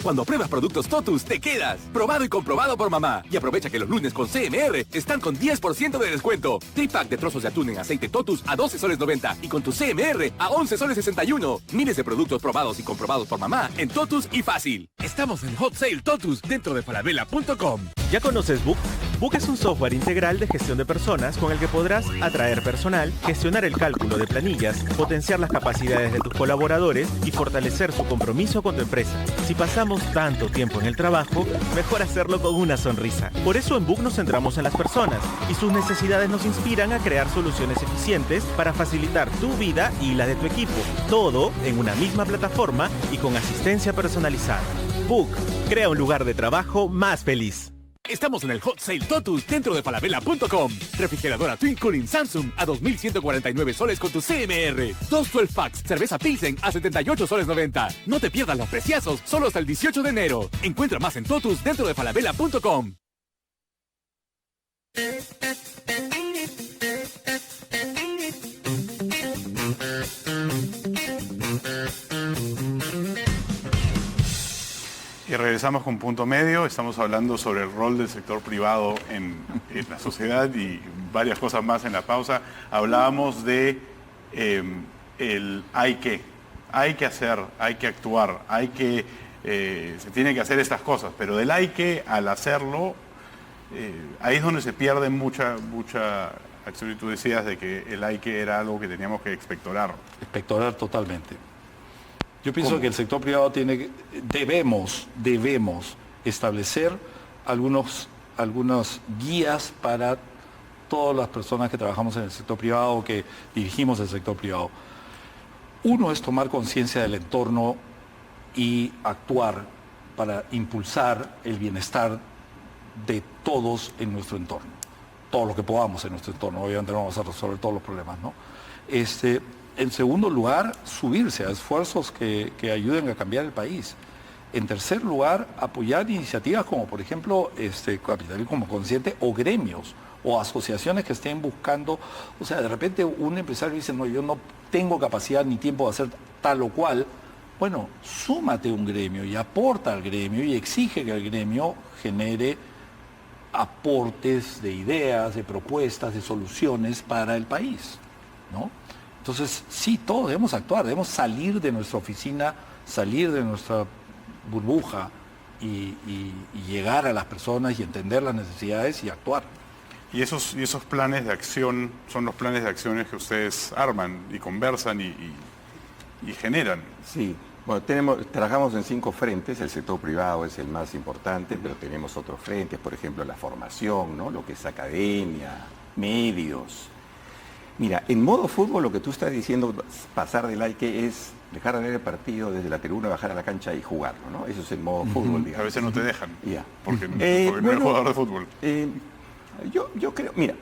Cuando pruebas productos Totus, te quedas. Probado y comprobado por mamá. Y aprovecha que los lunes con CMR están con 10% de descuento. Tripack de trozos de atún en aceite Totus a 12 soles 90 y con tu CMR a 11 soles 61. Miles de productos probados y comprobados por mamá en Totus y Fácil. Estamos en Hot Sale Totus dentro de falabella.com. ¿Ya conoces Book? Book es un software integral de gestión de personas con el que podrás atraer personal, gestionar el cálculo de planillas, potenciar las capacidades de tus colaboradores y fortalecer su compromiso con tu empresa. Si pasamos tanto tiempo en el trabajo, mejor hacerlo con una sonrisa. Por eso en Book nos centramos en las personas y sus necesidades nos inspiran a crear soluciones eficientes para facilitar tu vida y la de tu equipo. Todo en una misma plataforma y con asistencia personalizada. Book, crea un lugar de trabajo más feliz. Estamos en el Hot Sale Totus dentro de falabella.com. Refrigeradora Twin Cooling Samsung a 2,149 soles con tu CMR. 2 12 packs, cerveza Pilsen a 78 soles 90. No te pierdas los preciazos, solo hasta el 18 de enero. Encuentra más en Totus dentro de falabella.com. Y regresamos con Punto Medio. Estamos hablando sobre el rol del sector privado en la sociedad y varias cosas más en la pausa. Hablábamos de el hay que hacer, hay que actuar, se tiene que hacer estas cosas, pero del hay que al hacerlo, ahí es donde se pierde mucha acción. Y tú decías de que el hay que era algo que teníamos que expectorar. Expectorar totalmente. Yo pienso que el sector privado debemos establecer algunas guías para todas las personas que trabajamos en el sector privado o que dirigimos el sector privado. Uno es tomar conciencia del entorno y actuar para impulsar el bienestar de todos en nuestro entorno. Todo lo que podamos en nuestro entorno. Obviamente no vamos a resolver todos los problemas, ¿no? En segundo lugar, subirse a esfuerzos que ayuden a cambiar el país. En tercer lugar, apoyar iniciativas como, por ejemplo, Capitalismo Consciente o gremios o asociaciones que estén buscando. O sea, de repente un empresario dice, no, yo no tengo capacidad ni tiempo de hacer tal o cual. Bueno, súmate a un gremio y aporta al gremio y exige que el gremio genere aportes de ideas, de propuestas, de soluciones para el país, ¿no? Entonces, sí, todos debemos actuar, debemos salir de nuestra oficina, salir de nuestra burbuja y llegar a las personas y entender las necesidades y actuar. Y esos planes de acción son los planes de acciones que ustedes arman y conversan y generan. Sí, bueno, trabajamos en 5 frentes, el sector privado es el más importante, pero tenemos otros frentes, por ejemplo, la formación, ¿no? Lo que es academia, medios. Mira, en modo fútbol lo que tú estás diciendo, pasar del hay que es dejar de ver el partido desde la tribuna, bajar a la cancha y jugarlo, ¿no? Eso es el modo fútbol, digamos. A veces no te dejan, Ya. porque no eres jugador de fútbol. Yo creo, mira,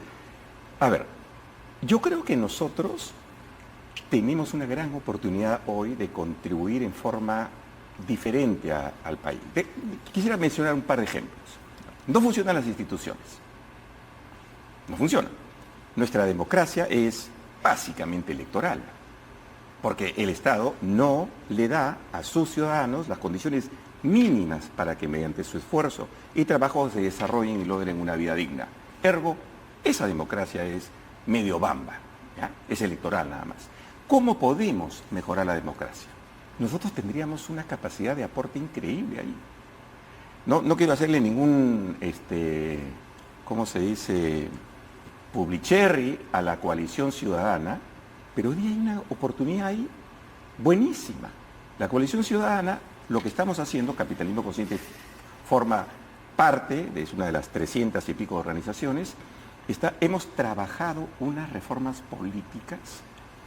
a ver, yo creo que nosotros tenemos una gran oportunidad hoy de contribuir en forma diferente al país. Quisiera mencionar un par de ejemplos. No funcionan las instituciones. No funcionan. Nuestra democracia es básicamente electoral, porque el Estado no le da a sus ciudadanos las condiciones mínimas para que mediante su esfuerzo y trabajo se desarrollen y logren una vida digna. Ergo, esa democracia es medio bamba, ¿ya? Es electoral nada más. ¿Cómo podemos mejorar la democracia? Nosotros tendríamos una capacidad de aporte increíble ahí. No quiero hacerle ningún, ¿cómo se dice?, publicherry a la coalición ciudadana, pero hoy hay una oportunidad ahí buenísima. La coalición ciudadana, lo que estamos haciendo, Capitalismo Consciente forma parte, es una de las 300 y pico organizaciones, hemos trabajado unas reformas políticas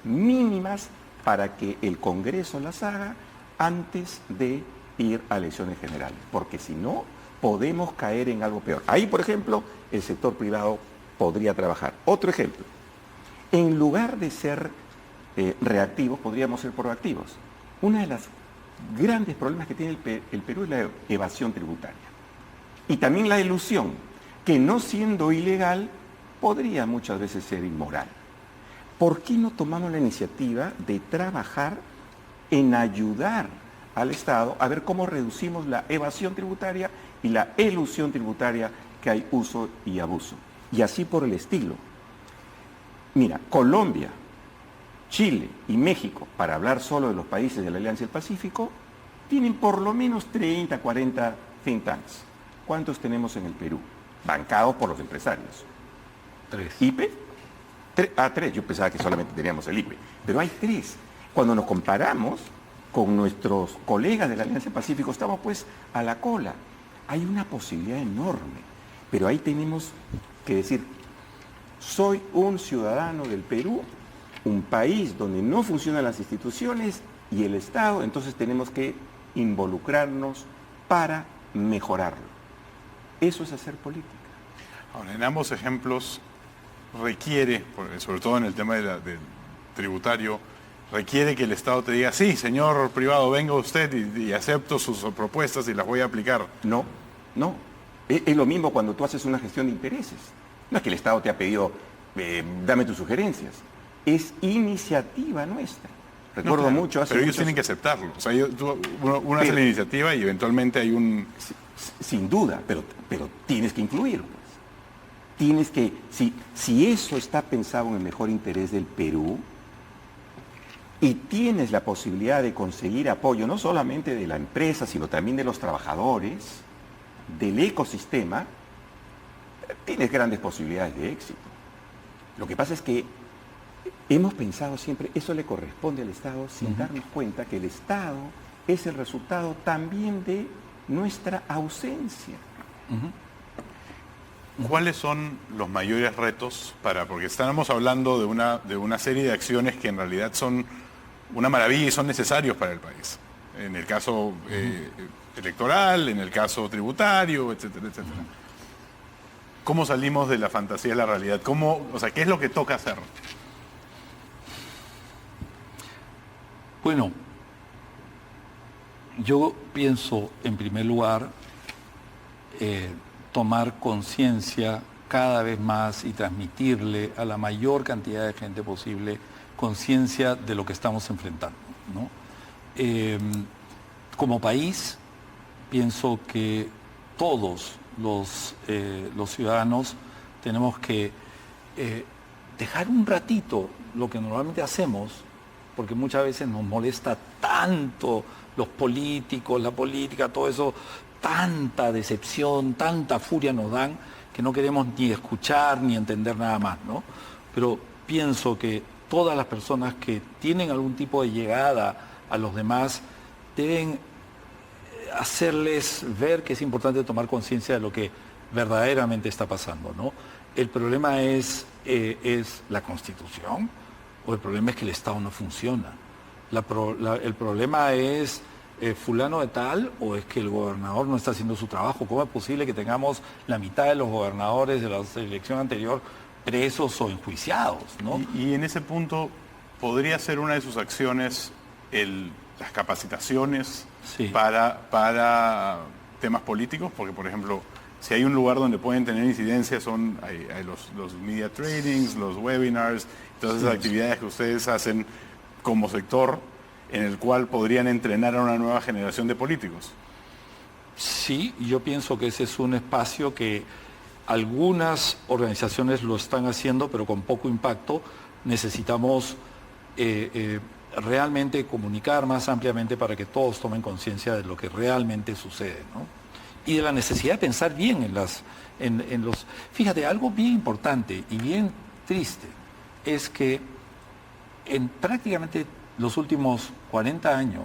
mínimas para que el Congreso las haga antes de ir a elecciones generales, porque si no, podemos caer en algo peor. Ahí, por ejemplo, el sector privado podría trabajar. Otro ejemplo, en lugar de ser reactivos, podríamos ser proactivos. Uno de los grandes problemas que tiene el Perú es la evasión tributaria. Y también la elusión, que no siendo ilegal, podría muchas veces ser inmoral. ¿Por qué no tomamos la iniciativa de trabajar en ayudar al Estado a ver cómo reducimos la evasión tributaria y la elusión tributaria, que hay uso y abuso? Y así por el estilo. Mira, Colombia, Chile y México, para hablar solo de los países de la Alianza del Pacífico, tienen por lo menos 30, 40 think tanks. ¿Cuántos tenemos en el Perú? Bancados por los empresarios. 3. ¿IPE? 3. Yo pensaba que solamente teníamos el IPE. Pero hay 3. Cuando nos comparamos con nuestros colegas de la Alianza del Pacífico, estamos pues a la cola. Hay una posibilidad enorme. Pero ahí tenemos que decir, soy un ciudadano del Perú, un país donde no funcionan las instituciones y el Estado, entonces tenemos que involucrarnos para mejorarlo. Eso es hacer política. Ahora, en ambos ejemplos requiere, sobre todo en el tema del tributario, requiere que el Estado te diga, sí, señor privado, venga usted y acepto sus propuestas y las voy a aplicar. No. Es lo mismo cuando tú haces una gestión de intereses. No es que el Estado te ha pedido, dame tus sugerencias. Es iniciativa nuestra. Recuerdo claro, mucho hace pero ellos muchos- tienen que aceptarlo. O sea, uno hace la iniciativa y eventualmente hay un... Sin duda, pero tienes que influir. Pues. Tienes que, si eso está pensado en el mejor interés del Perú y tienes la posibilidad de conseguir apoyo no solamente de la empresa, sino también de los trabajadores, del ecosistema, tienes grandes posibilidades de éxito. Lo que pasa es que hemos pensado siempre, eso le corresponde al Estado, sin darnos cuenta que el Estado es el resultado también de nuestra ausencia. ¿Cuáles son los mayores retos porque estamos hablando de una serie de acciones que en realidad son una maravilla y son necesarios para el país? En el caso electoral, en el caso tributario, etcétera, etcétera. ¿Cómo salimos de la fantasía a la realidad? ¿Qué es lo que toca hacer? Bueno, yo pienso, en primer lugar, tomar conciencia cada vez más y transmitirle a la mayor cantidad de gente posible conciencia de lo que estamos enfrentando, ¿no? Como país, pienso que todos los ciudadanos tenemos que dejar un ratito lo que normalmente hacemos, porque muchas veces nos molesta tanto los políticos, la política, todo eso, tanta decepción, tanta furia nos dan, que no queremos ni escuchar ni entender nada más, ¿no? Pero pienso que todas las personas que tienen algún tipo de llegada a los demás deben hacerles ver que es importante tomar conciencia de lo que verdaderamente está pasando, ¿no? El problema es la Constitución, o el problema es que el Estado no funciona. El problema es fulano de tal, o es que el gobernador no está haciendo su trabajo. ¿Cómo es posible que tengamos la mitad de los gobernadores de la elección anterior presos o enjuiciados, ¿no? Y en ese punto, ¿podría ser una de sus acciones las capacitaciones Sí. para temas políticos? Porque, por ejemplo, si hay un lugar donde pueden tener incidencia hay los media trainings, los webinars, todas esas actividades que ustedes hacen como sector en el cual podrían entrenar a una nueva generación de políticos. Sí, yo pienso que ese es un espacio que algunas organizaciones lo están haciendo, pero con poco impacto. Necesitamos realmente comunicar más ampliamente para que todos tomen conciencia de lo que realmente sucede, ¿no? Y de la necesidad de pensar bien en los... Fíjate, algo bien importante y bien triste es que en prácticamente los últimos 40 años,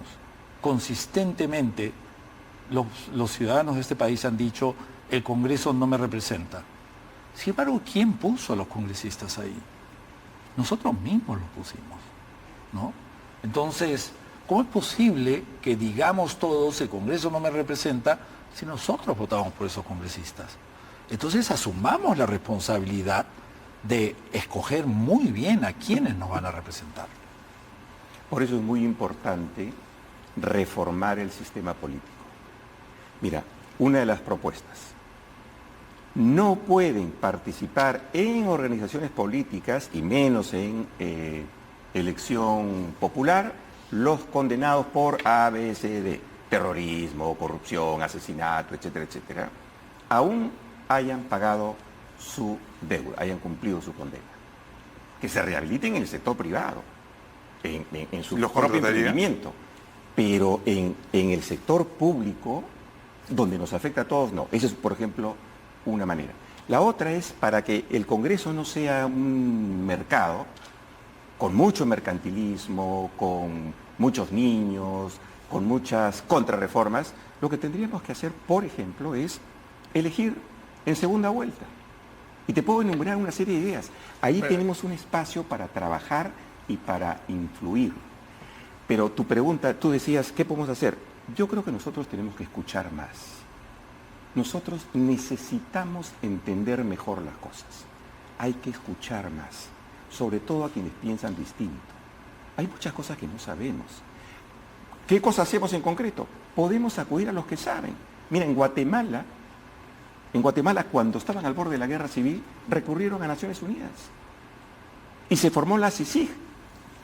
consistentemente, los ciudadanos de este país han dicho, el Congreso no me representa. Sin embargo, ¿quién puso a los congresistas ahí? Nosotros mismos los pusimos, ¿no? Entonces, ¿cómo es posible que digamos todos, el Congreso no me representa, si nosotros votamos por esos congresistas? Entonces, asumamos la responsabilidad de escoger muy bien a quienes nos van a representar. Por eso es muy importante reformar el sistema político. Mira, una de las propuestas: no pueden participar en organizaciones políticas y menos en elección popular los condenados por A, B, C, D, terrorismo, corrupción, asesinato, etcétera, etcétera, aún hayan pagado su deuda, hayan cumplido su condena. Que se rehabiliten en el sector privado, en su ¿Los propio contrataría? emprendimiento, pero en el sector público, donde nos afecta a todos, no. Esa es, por ejemplo, una manera. La otra es para que el Congreso no sea un mercado con mucho mercantilismo, con muchos niños, con muchas contrarreformas. Lo que tendríamos que hacer, por ejemplo, es elegir en segunda vuelta. Y te puedo enumerar una serie de ideas. Ahí tenemos un espacio para trabajar y para influir. Pero tu pregunta, tú decías, ¿qué podemos hacer? Yo creo que nosotros tenemos que escuchar más. Nosotros necesitamos entender mejor las cosas. Hay que escuchar más, sobre todo a quienes piensan distinto. Hay muchas cosas que no sabemos. ¿Qué cosas hacemos en concreto? Podemos acudir a los que saben. Mira, en Guatemala, cuando estaban al borde de la guerra civil, recurrieron a Naciones Unidas. Y se formó la CICIG,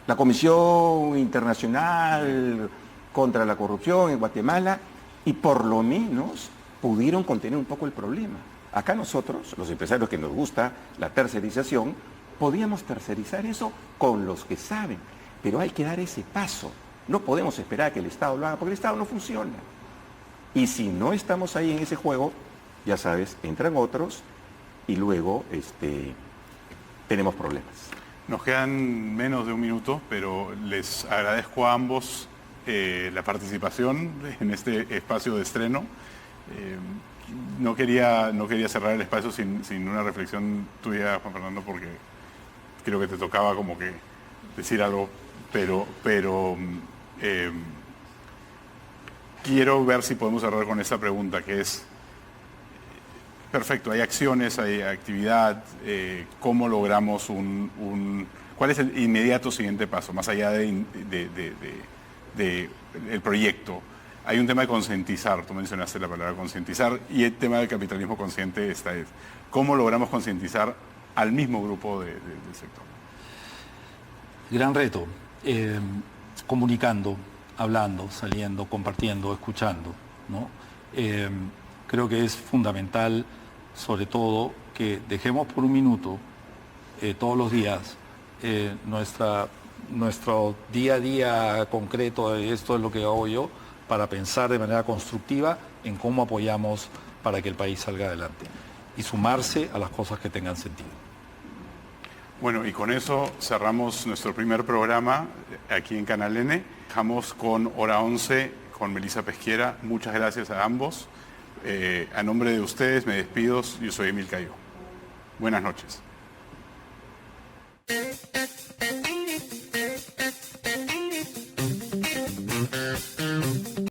la Comisión Internacional contra la Corrupción en Guatemala, y por lo menos pudieron contener un poco el problema. Acá nosotros, los empresarios que nos gusta la tercerización, podíamos tercerizar eso con los que saben, pero hay que dar ese paso. No podemos esperar a que el Estado lo haga, porque el Estado no funciona. Y si no estamos ahí en ese juego, ya sabes, entran otros y luego tenemos problemas. Nos quedan menos de un minuto, pero les agradezco a ambos la participación en este espacio de estreno. No quería cerrar el espacio sin una reflexión tuya, Juan Fernando, porque creo que te tocaba como que decir algo, pero quiero ver si podemos cerrar con esta pregunta, que es, perfecto, hay acciones, hay actividad, ¿cómo logramos cuál es el inmediato siguiente paso, más allá del proyecto? Hay un tema de concientizar, tú mencionaste la palabra concientizar, y el tema del capitalismo consciente es, ¿cómo logramos concientizar al mismo grupo del sector? Gran reto, comunicando, hablando, saliendo, compartiendo, escuchando, ¿no? Creo que es fundamental, sobre todo, que dejemos por un minuto, todos los días, nuestro día a día concreto, esto es lo que hago yo, para pensar de manera constructiva en cómo apoyamos para que el país salga adelante y sumarse a las cosas que tengan sentido. Bueno, y con eso cerramos nuestro primer programa aquí en Canal N. Dejamos con Hora 11 con Melissa Pesquera. Muchas gracias a ambos. A nombre de ustedes me despido. Yo soy Emil Cayo. Buenas noches.